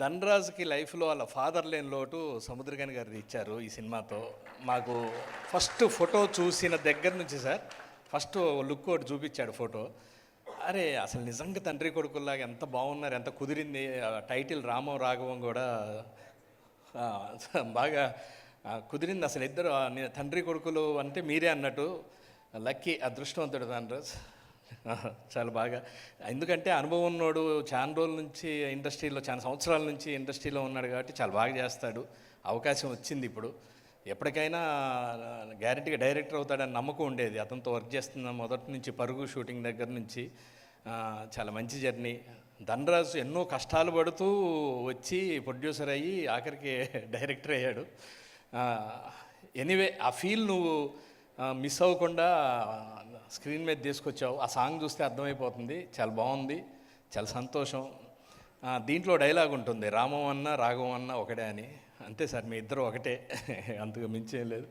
ధనరాజ్‌కి లైఫ్‌లో వాళ్ళ ఫాదర్ లేని లోటు సముద్రఖని గారు తీర్చారు ఈ సినిమాతో. మాకు ఫస్ట్ ఫోటో చూసిన దగ్గర నుంచి సార్, ఫస్ట్ లుక్ ఒకటి చూపించాడు ఫోటో. అరే! అసలు నిజంగా తండ్రి కొడుకుల్లాగా ఎంత బాగున్నారు, ఎంత కుదిరింది. టైటిల్ రామం రాఘవం కూడా బాగా కుదిరింది. అసలు ఇద్దరు తండ్రి కొడుకులు అంటే మీరే అన్నట్టు లక్కీ, అదృష్టవంతుడు ధనరాజ్. చాలా బాగా, ఎందుకంటే అనుభవం ఉన్నోడు, చాలా రోజుల నుంచి ఇండస్ట్రీలో, చాలా సంవత్సరాల నుంచి ఇండస్ట్రీలో ఉన్నాడు కాబట్టి చాలా బాగా చేస్తాడు. అవకాశం వచ్చింది ఇప్పుడు. ఎప్పటికైనా గ్యారెంటీగా డైరెక్టర్ అవుతాడని నమ్మకం ఉండేది. అతనితో వర్క్ చేస్తున్న మొదటి నుంచి, పరుగు షూటింగ్ దగ్గర నుంచి చాలా మంచి జర్నీ. ధనరాజు ఎన్నో కష్టాలు పడుతూ వచ్చి ప్రొడ్యూసర్ అయ్యి ఆఖరికి డైరెక్టర్ అయ్యాడు. ఎనీవే, ఆ ఫీల్ నువ్వు మిస్ అవ్వకుండా స్క్రీన్ మీద తీసుకొచ్చావు. ఆ సాంగ్ చూస్తే అర్థమైపోతుంది. చాలా బాగుంది, చాలా సంతోషం. దీంట్లో డైలాగ్ ఉంటుంది, రామం అన్న రాఘవం అన్న ఒకటే అని. అంతే సార్, మీ ఇద్దరు ఒకటే, అంతకు మించేం లేదు.